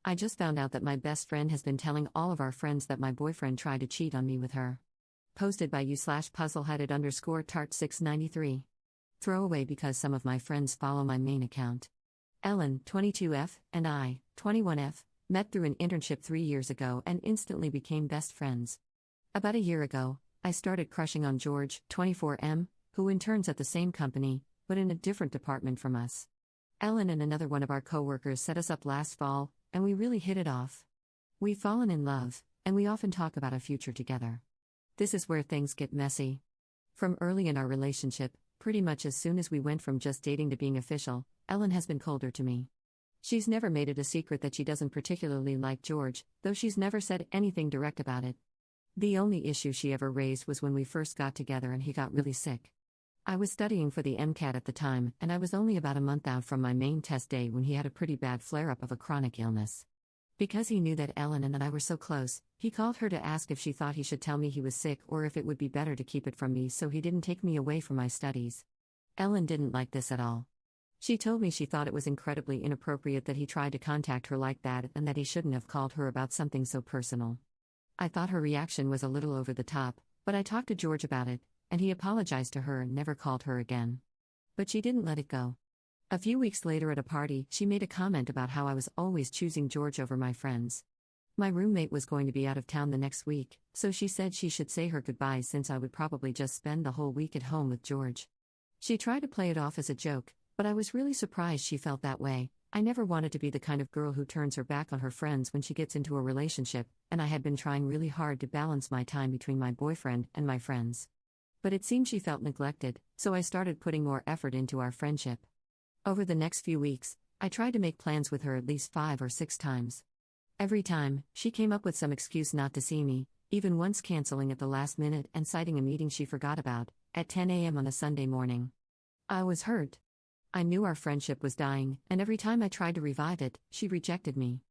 I just found out that my best friend has been telling all of our friends that my boyfriend tried to cheat on me with her. Posted by u/puzzleheaded_tart693. Throwaway because some of my friends follow my main account. Ellen, 22F, and I, 21F, met through an internship 3 years ago and instantly became best friends. About a year ago, I started crushing on George, 24M, who interns at the same company, but in a different department from us. Ellen and another one of our coworkers set us up last fall, and we really hit it off. We've fallen in love, and we often talk about a future together. This is where things get messy. From early in our relationship, pretty much as soon as we went from just dating to being official, Ellen has been colder to me. She's never made it a secret that she doesn't particularly like George, though she's never said anything direct about it. The only issue she ever raised was when we first got together and he got really sick. I was studying for the MCAT at the time, and I was only about a month out from my main test day when he had a pretty bad flare-up of a chronic illness. Because he knew that Ellen and I were so close, he called her to ask if she thought he should tell me he was sick or if it would be better to keep it from me so he didn't take me away from my studies. Ellen didn't like this at all. She told me she thought it was incredibly inappropriate that he tried to contact her like that and that he shouldn't have called her about something so personal. I thought her reaction was a little over the top, but I talked to George about it, and he apologized to her and never called her again. But she didn't let it go. A few weeks later at a party, she made a comment about how I was always choosing George over my friends. My roommate was going to be out of town the next week, so she said she should say her goodbyes since I would probably just spend the whole week at home with George. She tried to play it off as a joke, but I was really surprised she felt that way. I never wanted to be the kind of girl who turns her back on her friends when she gets into a relationship, and I had been trying really hard to balance my time between my boyfriend and my friends. But it seemed she felt neglected, so I started putting more effort into our friendship. Over the next few weeks, I tried to make plans with her at least 5 or 6 times. Every time, she came up with some excuse not to see me, even once canceling at the last minute and citing a meeting she forgot about, at 10 a.m. on a Sunday morning. I was hurt. I knew our friendship was dying, and every time I tried to revive it, she rejected me.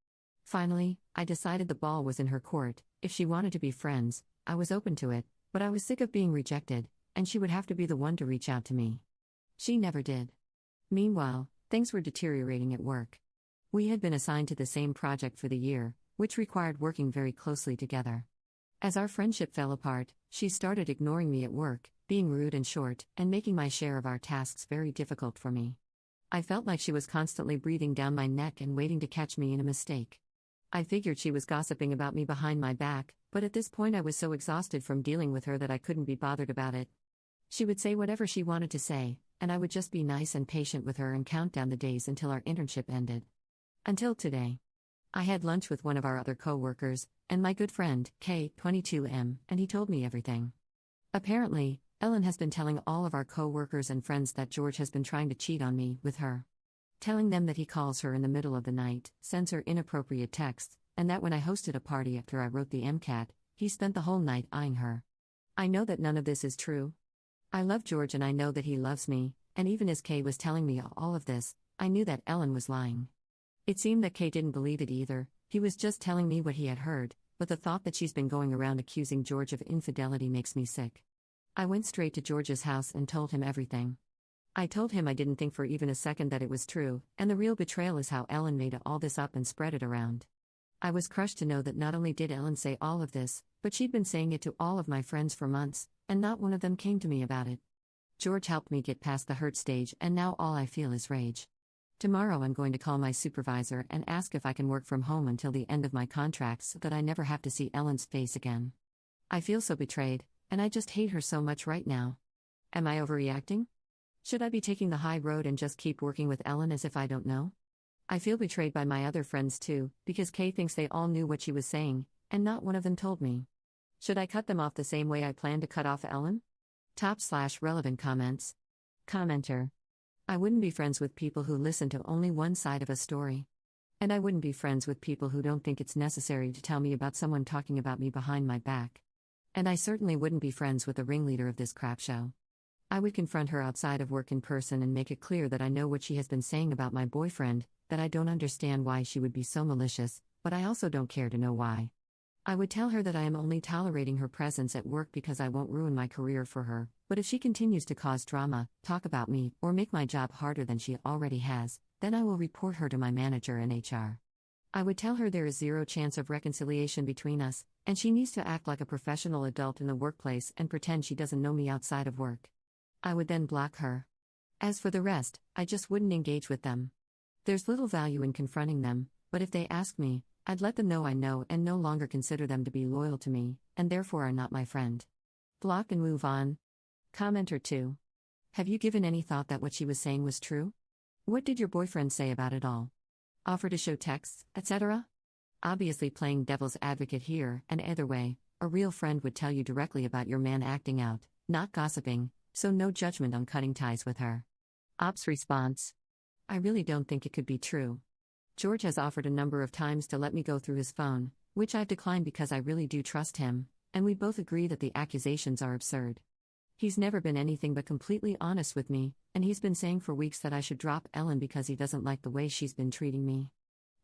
Finally, I decided the ball was in her court. If she wanted to be friends, I was open to it, but I was sick of being rejected, and she would have to be the one to reach out to me. She never did. Meanwhile, things were deteriorating at work. We had been assigned to the same project for the year, which required working very closely together. As our friendship fell apart, she started ignoring me at work, being rude and short, and making my share of our tasks very difficult for me. I felt like she was constantly breathing down my neck and waiting to catch me in a mistake. I figured she was gossiping about me behind my back, but at this point I was so exhausted from dealing with her that I couldn't be bothered about it. She would say whatever she wanted to say, and I would just be nice and patient with her and count down the days until our internship ended. Until today. I had lunch with one of our other co-workers, and my good friend, K, 22M, and he told me everything. Apparently, Ellen has been telling all of our co-workers and friends that George has been trying to cheat on me with her. Telling them that he calls her in the middle of the night, sends her inappropriate texts, and that when I hosted a party after I wrote the MCAT, he spent the whole night eyeing her. I know that none of this is true. I love George and I know that he loves me, and even as Kay was telling me all of this, I knew that Ellen was lying. It seemed that Kay didn't believe it either. He was just telling me what he had heard, but the thought that she's been going around accusing George of infidelity makes me sick. I went straight to George's house and told him everything. I told him I didn't think for even a second that it was true, and the real betrayal is how Ellen made all this up and spread it around. I was crushed to know that not only did Ellen say all of this, but she'd been saying it to all of my friends for months, and not one of them came to me about it. George helped me get past the hurt stage, and now all I feel is rage. Tomorrow I'm going to call my supervisor and ask if I can work from home until the end of my contract so that I never have to see Ellen's face again. I feel so betrayed, and I just hate her so much right now. Am I overreacting? Should I be taking the high road and just keep working with Ellen as if I don't know? I feel betrayed by my other friends too, because Kay thinks they all knew what she was saying, and not one of them told me. Should I cut them off the same way I plan to cut off Ellen? /relevant comments. Commenter. I wouldn't be friends with people who listen to only one side of a story. And I wouldn't be friends with people who don't think it's necessary to tell me about someone talking about me behind my back. And I certainly wouldn't be friends with the ringleader of this crap show. I would confront her outside of work in person and make it clear that I know what she has been saying about my boyfriend, that I don't understand why she would be so malicious, but I also don't care to know why. I would tell her that I am only tolerating her presence at work because I won't ruin my career for her, but if she continues to cause drama, talk about me, or make my job harder than she already has, then I will report her to my manager and HR. I would tell her there is zero chance of reconciliation between us, and she needs to act like a professional adult in the workplace and pretend she doesn't know me outside of work. I would then block her. As for the rest, I just wouldn't engage with them. There's little value in confronting them, but if they ask me, I'd let them know I know and no longer consider them to be loyal to me, and therefore are not my friend. Block and move on. Commenter 2. Have you given any thought that what she was saying was true? What did your boyfriend say about it all? Offer to show texts, etc.? Obviously playing devil's advocate here, and either way, a real friend would tell you directly about your man acting out, not gossiping, so no judgment on cutting ties with her. Op's response. I really don't think it could be true. George has offered a number of times to let me go through his phone, which I've declined because I really do trust him, and we both agree that the accusations are absurd. He's never been anything but completely honest with me, and he's been saying for weeks that I should drop Ellen because he doesn't like the way she's been treating me.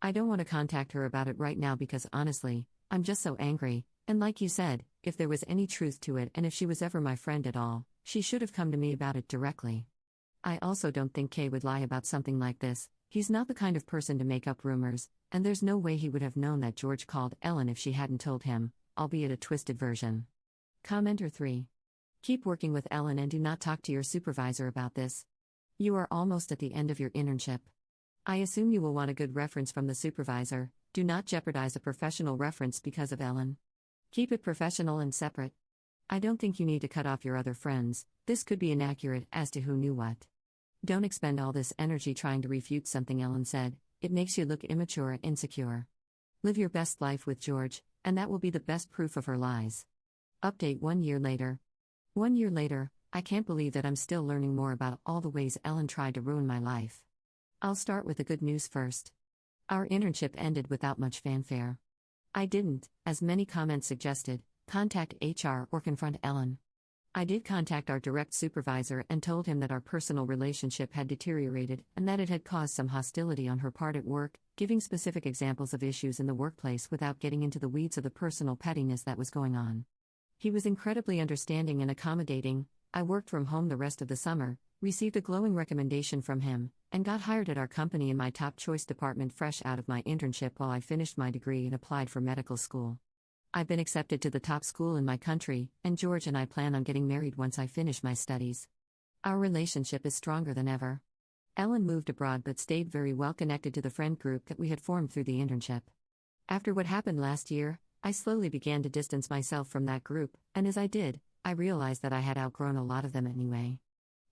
I don't want to contact her about it right now because honestly, I'm just so angry, and like you said, if there was any truth to it and if she was ever my friend at all, she should have come to me about it directly. I also don't think Kay would lie about something like this. He's not the kind of person to make up rumors, and there's no way he would have known that George called Ellen if she hadn't told him, albeit a twisted version. Commenter 3. Keep working with Ellen and do not talk to your supervisor about this. You are almost at the end of your internship. I assume you will want a good reference from the supervisor. Do not jeopardize a professional reference because of Ellen. Keep it professional and separate. I don't think you need to cut off your other friends. This could be inaccurate as to who knew what. Don't expend all this energy trying to refute something Ellen said. It makes you look immature and insecure. Live your best life with George, and that will be the best proof of her lies. Update 1 year later. 1 year later, I can't believe that I'm still learning more about all the ways Ellen tried to ruin my life. I'll start with the good news first. Our internship ended without much fanfare. I didn't, as many comments suggested, contact HR or confront Ellen. I did contact our direct supervisor and told him that our personal relationship had deteriorated and that it had caused some hostility on her part at work, giving specific examples of issues in the workplace without getting into the weeds of the personal pettiness that was going on. He was incredibly understanding and accommodating. I worked from home the rest of the summer, received a glowing recommendation from him, and got hired at our company in my top choice department fresh out of my internship while I finished my degree and applied for medical school. I've been accepted to the top school in my country, and George and I plan on getting married once I finish my studies. Our relationship is stronger than ever. Ellen moved abroad but stayed very well connected to the friend group that we had formed through the internship. After what happened last year, I slowly began to distance myself from that group, and as I did, I realized that I had outgrown a lot of them anyway.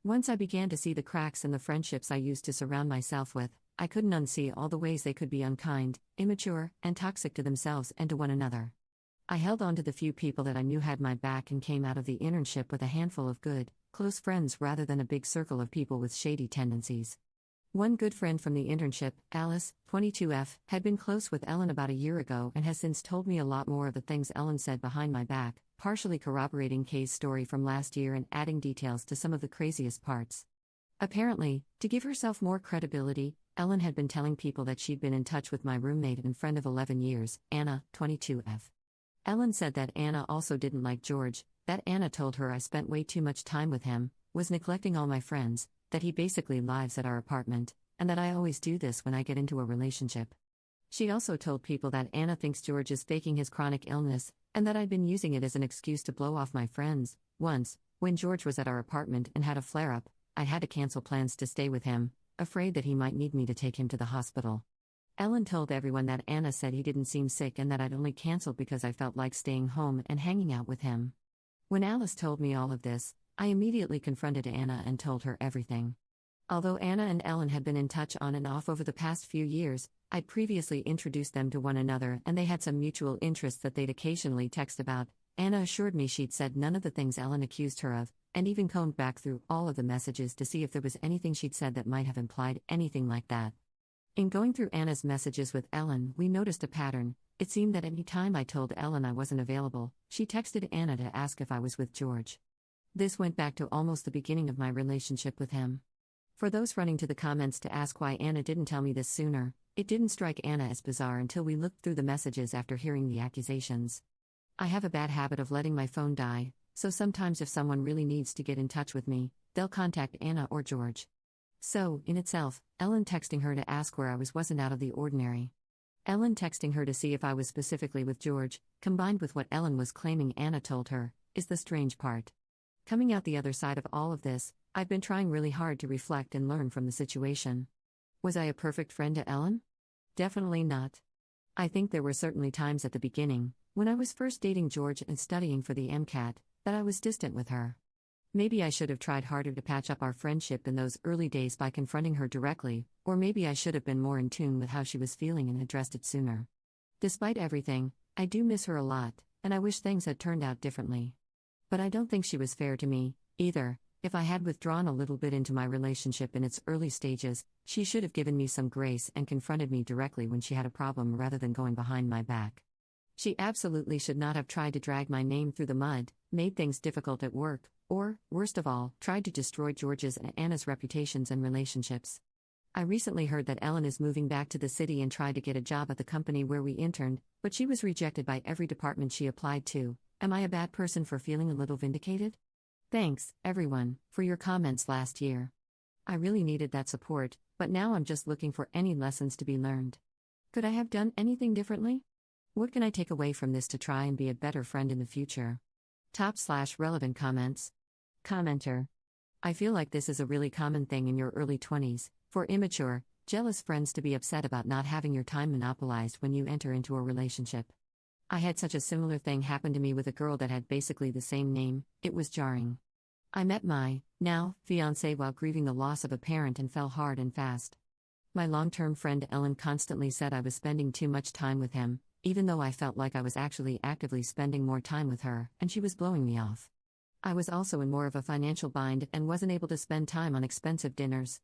Once I began to see the cracks in the friendships I used to surround myself with, I couldn't unsee all the ways they could be unkind, immature, and toxic to themselves and to one another. I held on to the few people that I knew had my back and came out of the internship with a handful of good, close friends rather than a big circle of people with shady tendencies. One good friend from the internship, Alice, 22F, had been close with Ellen about a year ago and has since told me a lot more of the things Ellen said behind my back, partially corroborating Kay's story from last year and adding details to some of the craziest parts. Apparently, to give herself more credibility, Ellen had been telling people that she'd been in touch with my roommate and friend of 11 years, Anna, 22F. Ellen said that Anna also didn't like George, that Anna told her I spent way too much time with him, was neglecting all my friends, that he basically lives at our apartment, and that I always do this when I get into a relationship. She also told people that Anna thinks George is faking his chronic illness, and that I'd been using it as an excuse to blow off my friends. Once, when George was at our apartment and had a flare-up, I had to cancel plans to stay with him, afraid that he might need me to take him to the hospital. Ellen told everyone that Anna said he didn't seem sick and that I'd only canceled because I felt like staying home and hanging out with him. When Alice told me all of this, I immediately confronted Anna and told her everything. Although Anna and Ellen had been in touch on and off over the past few years, I'd previously introduced them to one another and they had some mutual interests that they'd occasionally text about. Anna assured me she'd said none of the things Ellen accused her of, and even combed back through all of the messages to see if there was anything she'd said that might have implied anything like that. In going through Anna's messages with Ellen, we noticed a pattern. It seemed that any time I told Ellen I wasn't available, she texted Anna to ask if I was with George. This went back to almost the beginning of my relationship with him. For those running to the comments to ask why Anna didn't tell me this sooner, it didn't strike Anna as bizarre until we looked through the messages after hearing the accusations. I have a bad habit of letting my phone die, so sometimes if someone really needs to get in touch with me, they'll contact Anna or George. So, in itself, Ellen texting her to ask where I was wasn't out of the ordinary. Ellen texting her to see if I was specifically with George, combined with what Ellen was claiming Anna told her, is the strange part. Coming out the other side of all of this, I've been trying really hard to reflect and learn from the situation. Was I a perfect friend to Ellen? Definitely not. I think there were certainly times at the beginning, when I was first dating George and studying for the MCAT, that I was distant with her. Maybe I should have tried harder to patch up our friendship in those early days by confronting her directly, or maybe I should have been more in tune with how she was feeling and addressed it sooner. Despite everything, I do miss her a lot, and I wish things had turned out differently. But I don't think she was fair to me, either. If I had withdrawn a little bit into my relationship in its early stages, she should have given me some grace and confronted me directly when she had a problem rather than going behind my back. She absolutely should not have tried to drag my name through the mud, made things difficult at work, or, worst of all, tried to destroy George's and Anna's reputations and relationships. I recently heard that Ellen is moving back to the city and tried to get a job at the company where we interned, but she was rejected by every department she applied to. Am I a bad person for feeling a little vindicated? Thanks, everyone, for your comments last year. I really needed that support, but now I'm just looking for any lessons to be learned. Could I have done anything differently? What can I take away from this to try and be a better friend in the future? Top/relevant comments. Commenter. I feel like this is a really common thing in your early 20s, for immature, jealous friends to be upset about not having your time monopolized when you enter into a relationship. I had such a similar thing happen to me with a girl that had basically the same name. It was jarring. I met my, now, fiancé while grieving the loss of a parent and fell hard and fast. My long-term friend Ellen constantly said I was spending too much time with him, even though I felt like I was actually actively spending more time with her, and she was blowing me off. I was also in more of a financial bind and wasn't able to spend time on expensive dinners.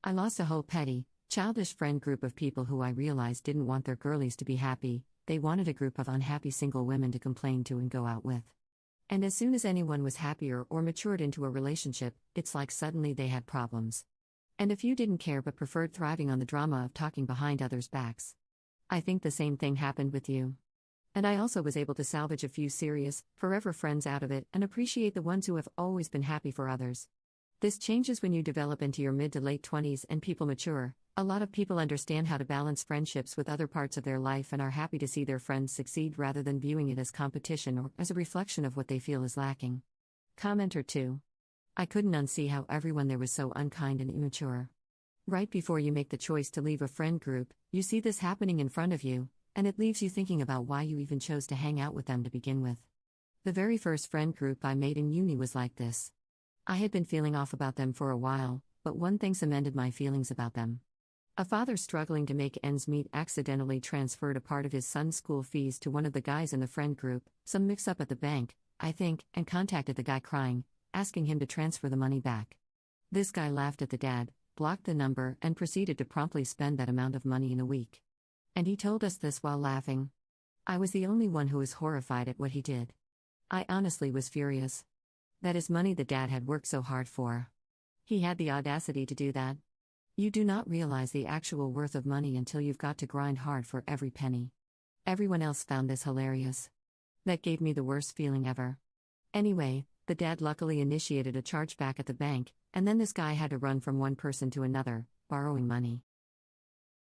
I lost a whole petty, childish friend group of people who I realized didn't want their girlies to be happy. They wanted a group of unhappy single women to complain to and go out with. And as soon as anyone was happier or matured into a relationship, it's like suddenly they had problems. And a few didn't care but preferred thriving on the drama of talking behind others' backs. I think the same thing happened with you. And I also was able to salvage a few serious, forever friends out of it and appreciate the ones who have always been happy for others. This changes when you develop into your mid to late 20s and people mature. A lot of people understand how to balance friendships with other parts of their life and are happy to see their friends succeed rather than viewing it as competition or as a reflection of what they feel is lacking. Commenter 2. I couldn't unsee how everyone there was so unkind and immature. Right before you make the choice to leave a friend group, you see this happening in front of you, and it leaves you thinking about why you even chose to hang out with them to begin with. The very first friend group I made in uni was like this. I had been feeling off about them for a while, but one thing cemented my feelings about them. A father struggling to make ends meet accidentally transferred a part of his son's school fees to one of the guys in the friend group, some mix-up at the bank, I think, and contacted the guy crying, asking him to transfer the money back. This guy laughed at the dad, blocked the number, and proceeded to promptly spend that amount of money in a week. And he told us this while laughing. I was the only one who was horrified at what he did. I honestly was furious. That is money the dad had worked so hard for. He had the audacity to do that. You do not realize the actual worth of money until you've got to grind hard for every penny. Everyone else found this hilarious. That gave me the worst feeling ever. Anyway, the dad luckily initiated a chargeback at the bank, and then this guy had to run from one person to another, borrowing money.